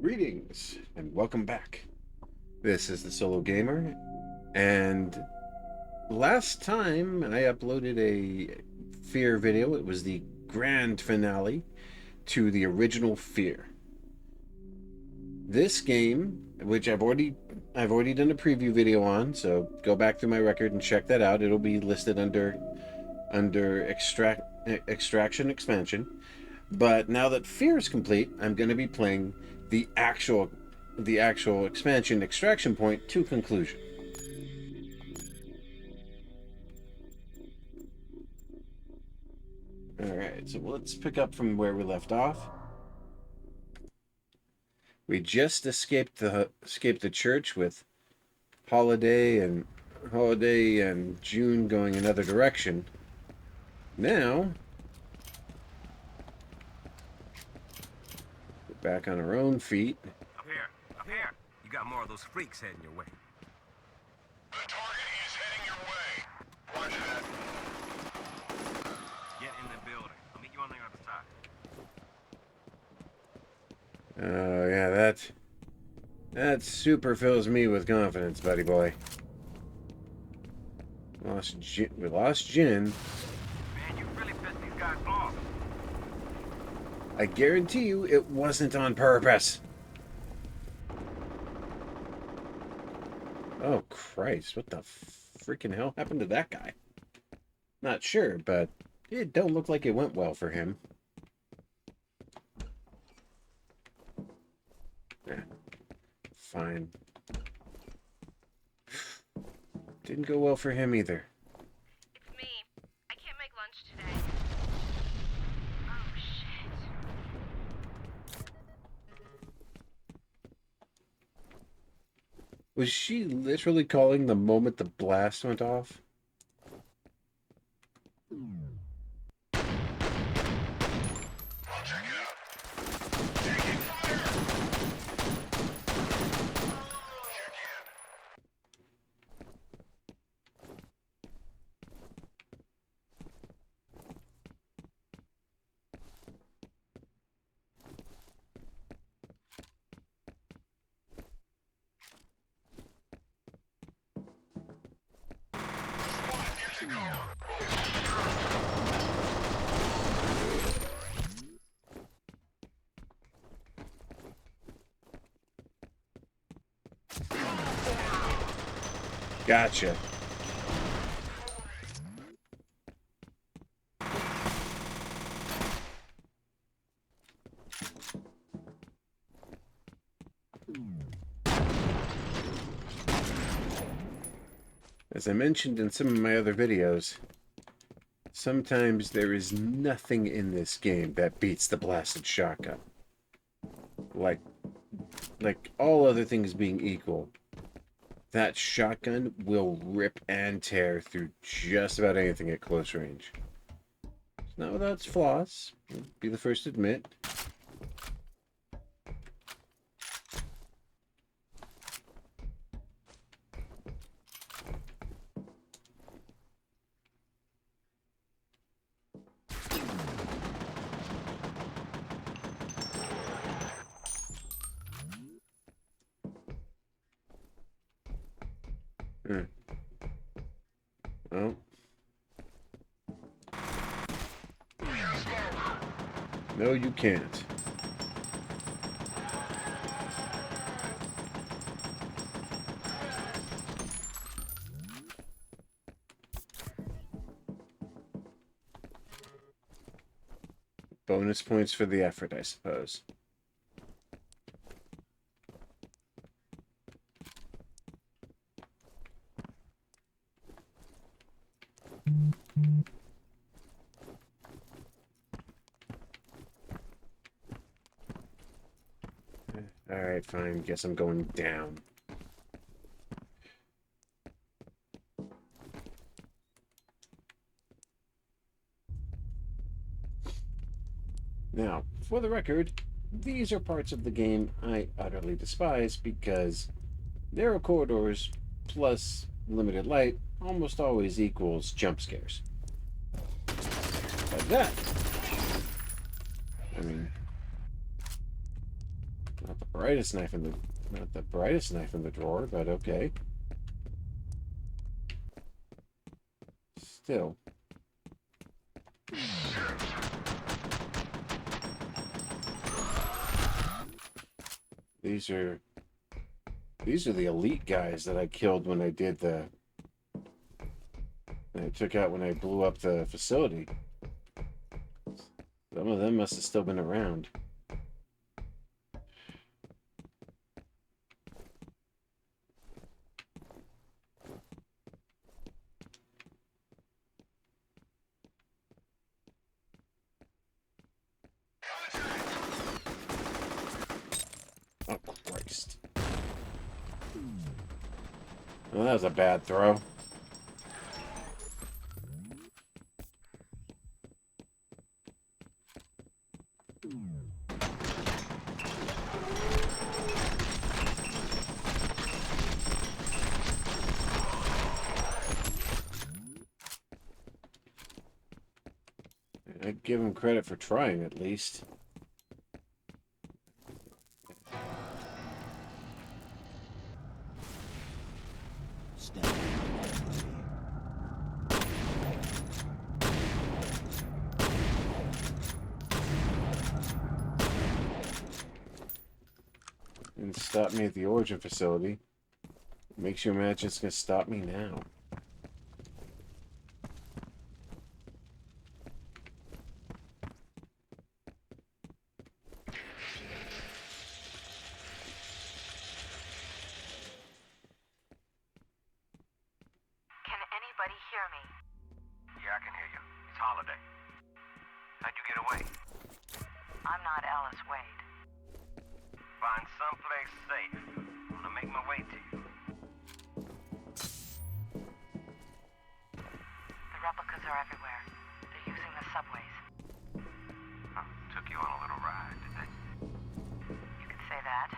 Greetings and welcome back. This is the Solo Gamer, and last time I uploaded a Fear video. It was the grand finale to the original Fear. This game, which I've already done a preview video on, so go back through my record and check that out. It'll be listed under extraction expansion. But now that Fear is complete, I'm going to be playing the actual expansion extraction point to conclusion. Alright, so let's pick up from where we left off. We just escaped the church with Holiday and June going another direction. Now we're back on our own feet. Up here, up here. You got more of those freaks heading your way. The target is heading your way. Roger that. Get in the building. I'll meet you on the other side. Oh yeah, that super fills me with confidence, buddy boy. We lost Jin. Man, you really pissed these guys off. I guarantee you it wasn't on purpose. Oh Christ, what the freaking hell happened to that guy? Not sure, but it don't look like it went well for him. Fine. Didn't go well for him either. It's me. I can't make lunch today. Oh, shit. Was she literally calling the moment the blast went off? I'll check it out. Taking fire! Check in. Squad, near to go. Gotcha. As I mentioned in some of my other videos, sometimes there is nothing in this game that beats the blasted shotgun. Like all other things being equal, that shotgun will rip and tear through just about anything at close range. It's not without its flaws, I'll be the first to admit. Oh. No, you can't. Bonus points for the effort, I suppose. Alright, fine. Guess I'm going down. Now, for the record, these are parts of the game I utterly despise because narrow corridors plus limited light almost always equals jump scares. But that, I mean, Not the brightest knife in the drawer, but okay. Still. These are the elite guys that I killed when I did the I took out when I blew up the facility. Some of them must have still been around. Oh, Christ. Well, that was a bad throw. I'd give him credit for trying, at least. Didn't stop me at the origin facility. Makes you imagine it's gonna stop me now. Can anybody hear me? Yeah, I can hear you. It's Holiday. How'd you get away? I'm not Alice Wade. Find someplace safe. I'm gonna make my way to you. The replicas are everywhere. They're using the subways. Huh, took you on a little ride, did they? You could say that.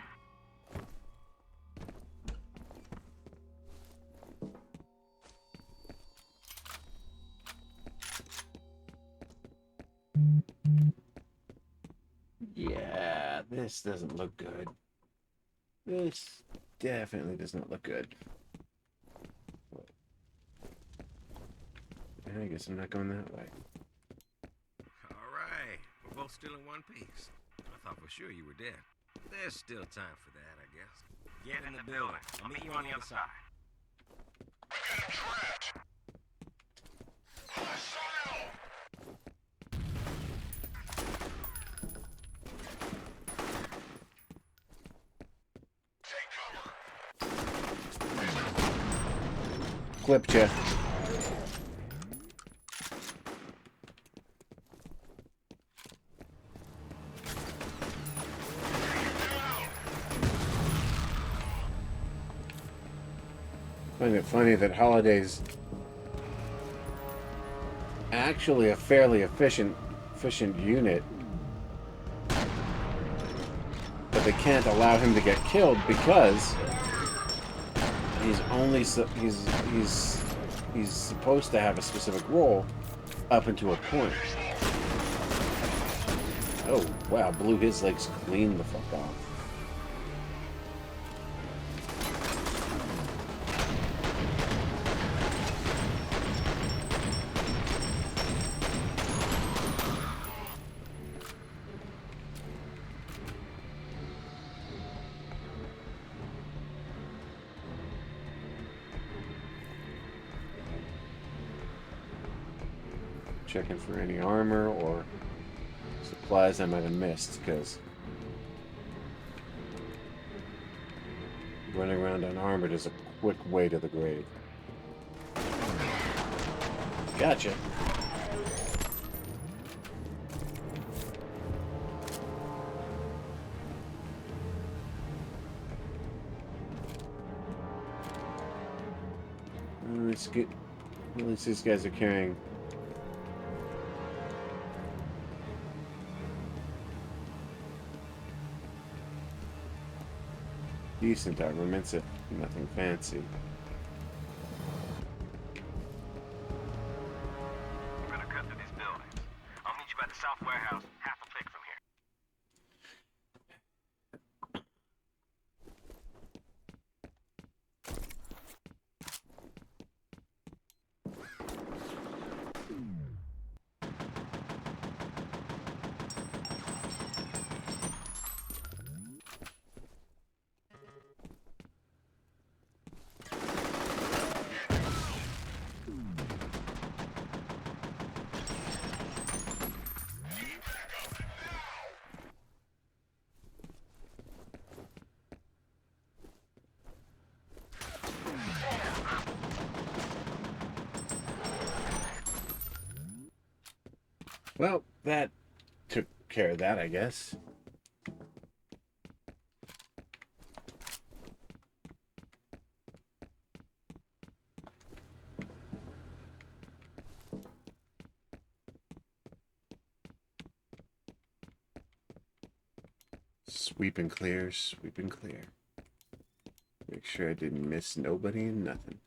Yeah, this doesn't look good. This definitely does not look good. I guess I'm not going that way. All right. We're both still in one piece. I thought for sure you were dead. There's still time for that, I guess. Get in the building. I'll meet you on the other side. We got him trapped. Hostile. Take cover. Clipped ya. I find it funny that Holiday's actually a fairly efficient unit, but they can't allow him to get killed because he's only he's supposed to have a specific role up until a point. Oh wow, blew his legs clean the fuck off. Checking for any armor or supplies I might have missed, because running around unarmored is a quick way to the grave. Gotcha. Let's get. At least these guys are carrying. Decent armaments, nothing fancy. We're gonna cut through these buildings. I'll meet you at the south warehouse, half a click from Well, that took care of that, I guess. Sweep and clear, sweep and clear. Make sure I didn't miss nobody and nothing.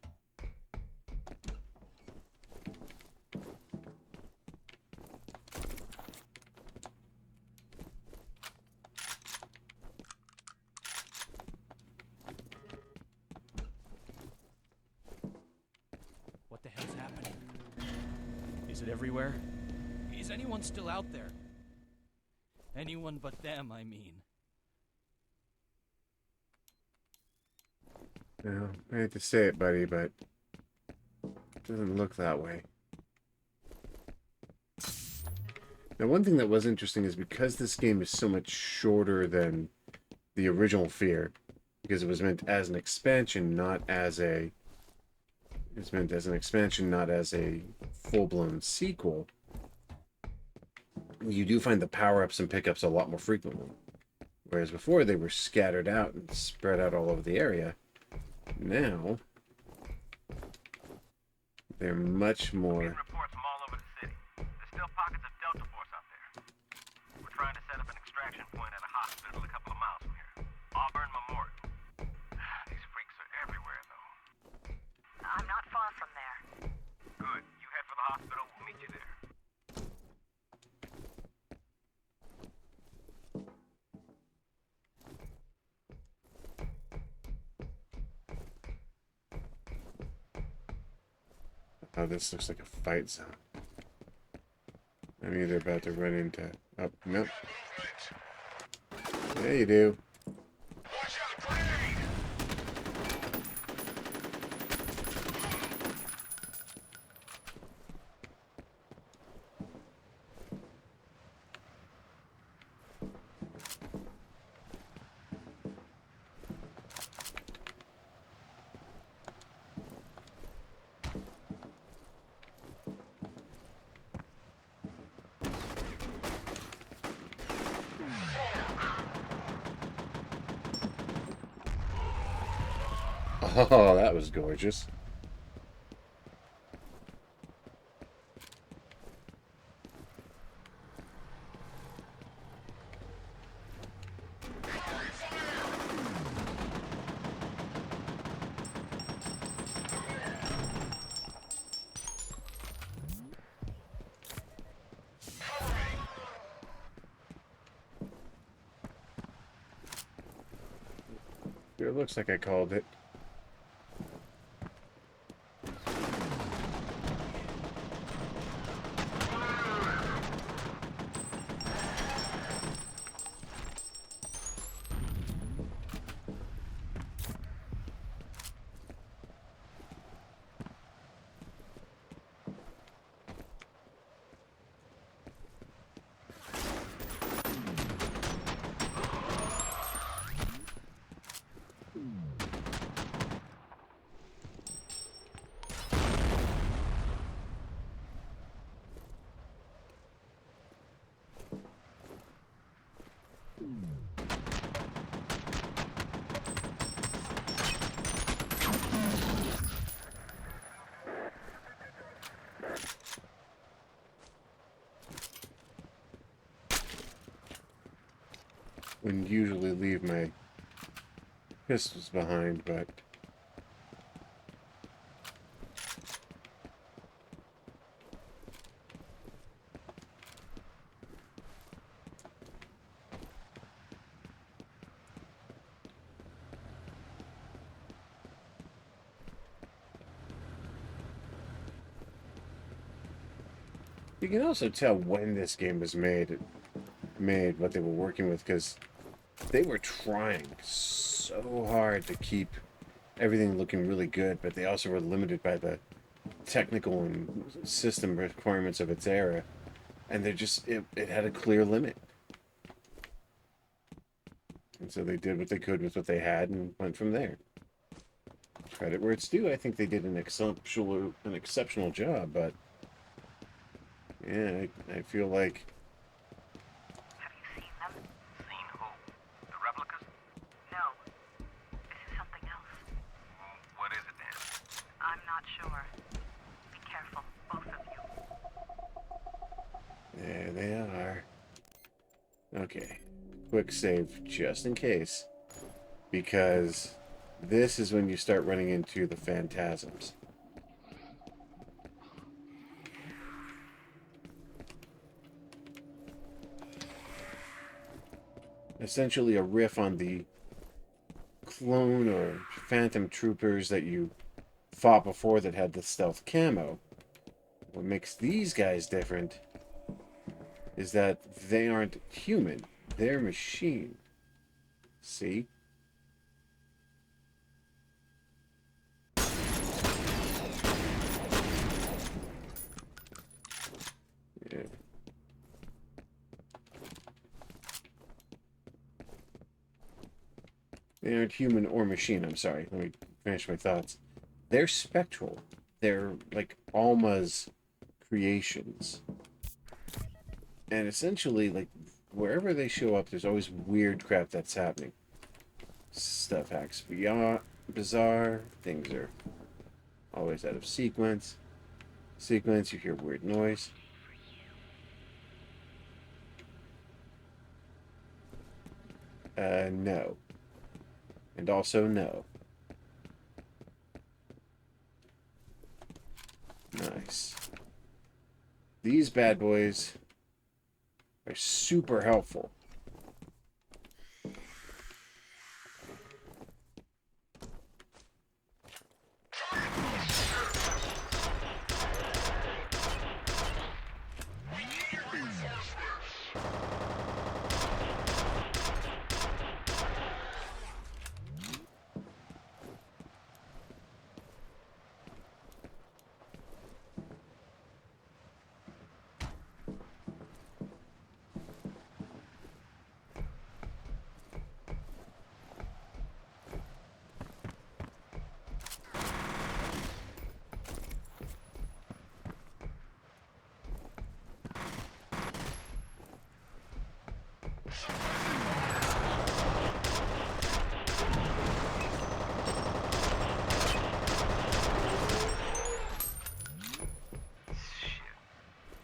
What the hell's happening? Is it everywhere? Is anyone still out there? Anyone but them, I mean. Well, I hate to say it, buddy, but it doesn't look that way. Now, one thing that was interesting is because this game is so much shorter than the original Fear, because it was meant as an expansion, not as a... It's meant as an expansion, not as a full-blown sequel. You do find the power-ups and pickups a lot more frequently. Whereas before, they were scattered out and spread out all over the area. Now, they're much more... Getting reports from all over the city. There's still pockets of Delta Force out there. We're trying to set up an extraction point at a hospital a couple of miles from here. Auburn Memorial. These freaks are everywhere, though. I'm not far from there. Good. You head for the hospital. We'll meet you there. Oh, this looks like a fight zone. I'm either about to run into... Oh, nope. Yeah, you do. Watch out, grenade! Oh, that was gorgeous. It looks like I called it. Wouldn't usually leave my pistols behind, but you can also tell when this game was made what they were working with, because they were trying so hard to keep everything looking really good, but they also were limited by the technical and system requirements of its era, and they just it had a clear limit, and so they did what they could with what they had and went from there. Credit where it's due. I think they did an exceptional job, but Yeah, I feel like... Have you seen them? Seen who? The replicas? No. This is something else. What is it then? I'm not sure. Be careful, both of you. There they are. Okay. Quick save, just in case. Because this is when you start running into the phantasms. Essentially a riff on the clone or phantom troopers that you fought before that had the stealth camo. What makes these guys different is that they aren't human. They're machine. See? Yeah. They aren't human or machine. I'm sorry. Let me finish my thoughts. They're spectral. They're like Alma's creations. And essentially, like, wherever they show up, there's always weird crap that's happening. Stuff acts beyond bizarre. Things are always out of sequence. You hear weird noise. No. And also no. Nice. These bad boys are super helpful.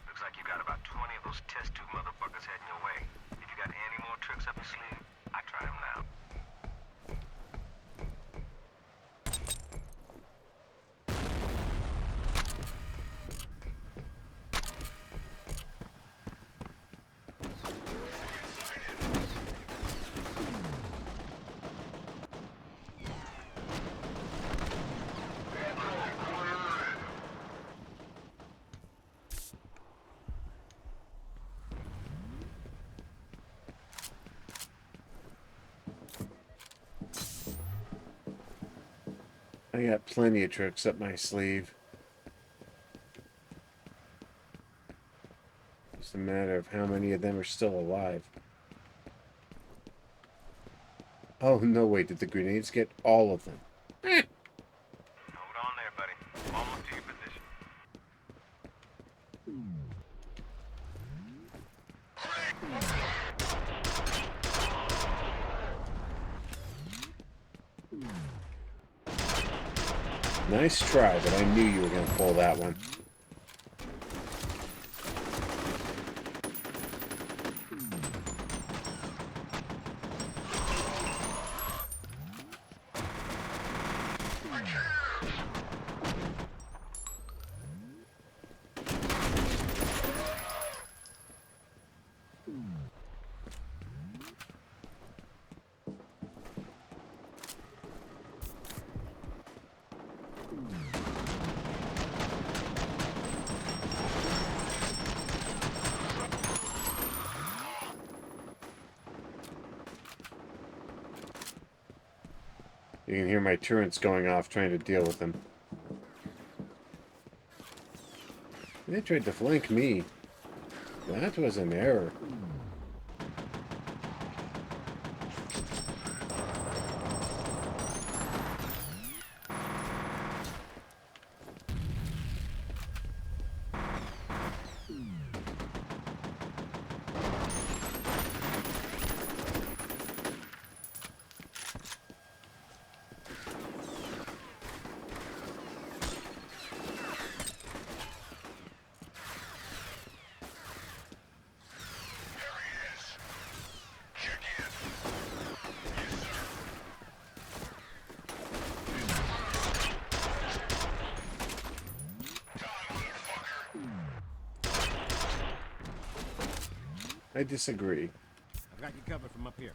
Looks like you got about 20 of those test tube motherfuckers heading your way. If you got any more tricks up your sleeve, I try them now. I got plenty of tricks up my sleeve. Just a matter of how many of them are still alive. Oh, no, wait, did the grenades get all of them? Hold on there, buddy. Almost to your position. Nice try, but I knew you were going to pull that one. You can hear my turrets going off trying to deal with them. They tried to flank me. That was an error. I disagree. I've got you covered from up here.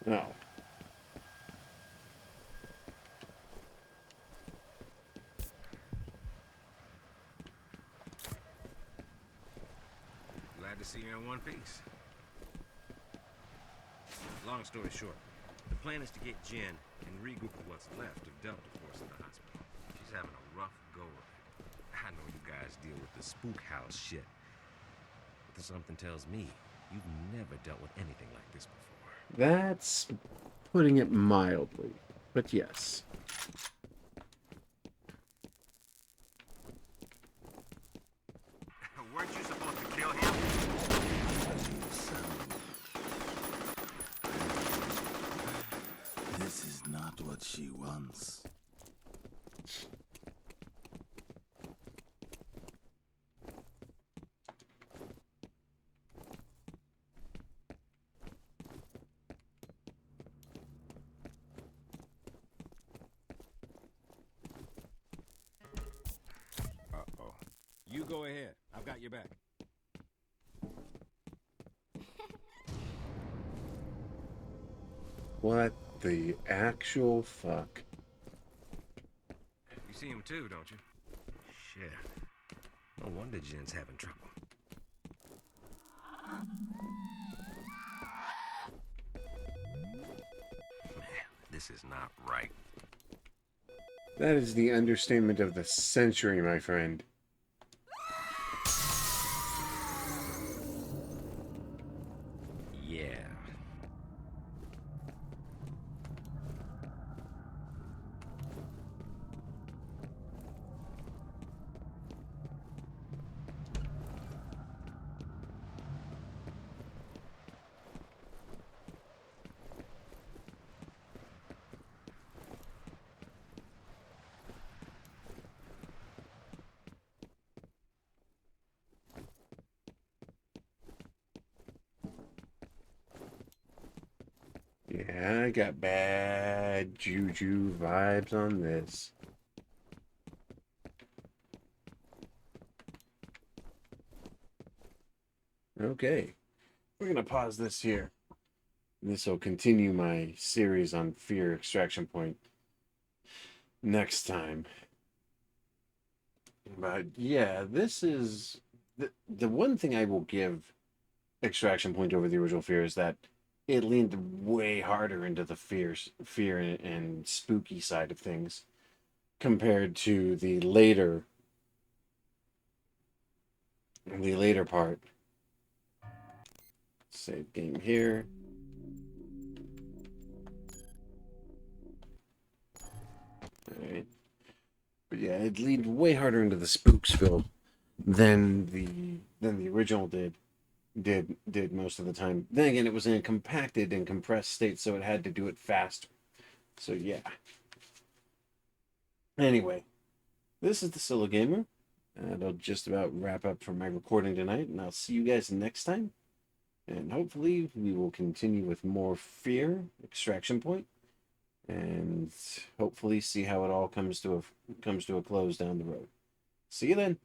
No. Glad to see you're in one piece. Long story short, the plan is to get Jen and regroup with what's left of Delta Force at the hospital. She's having a rough go of it. I know you guys deal with the spook house shit. But something tells me you've never dealt with anything like this before. That's putting it mildly, but yes. Weren't you supposed to kill him? This is not what she wants. Uh-oh. You go ahead. I've got your back. What the actual fuck? You see him too, don't you? Shit. No wonder Jen's having trouble. Man, this is not right. That is the understatement of the century, my friend. Yeah. Yeah, I got bad juju vibes on this. Okay, we're gonna pause this here. This will continue my series on Fear Extraction Point next time. But yeah, this is the one thing I will give Extraction Point over the original Fear is that it leaned way harder into the fear and spooky side of things compared to the later part. Save game here. Alright. But yeah, it leaned way harder into the Spooksville than the original did most of the time. Then again, it was in a compacted and compressed state, so it had to do it faster. So yeah. Anyway, this is the Solo Gamer. That'll just about wrap up for my recording tonight, and I'll see you guys next time. And hopefully we will continue with more Fear Extraction Point, and hopefully see how it all comes to a close down the road. See you then.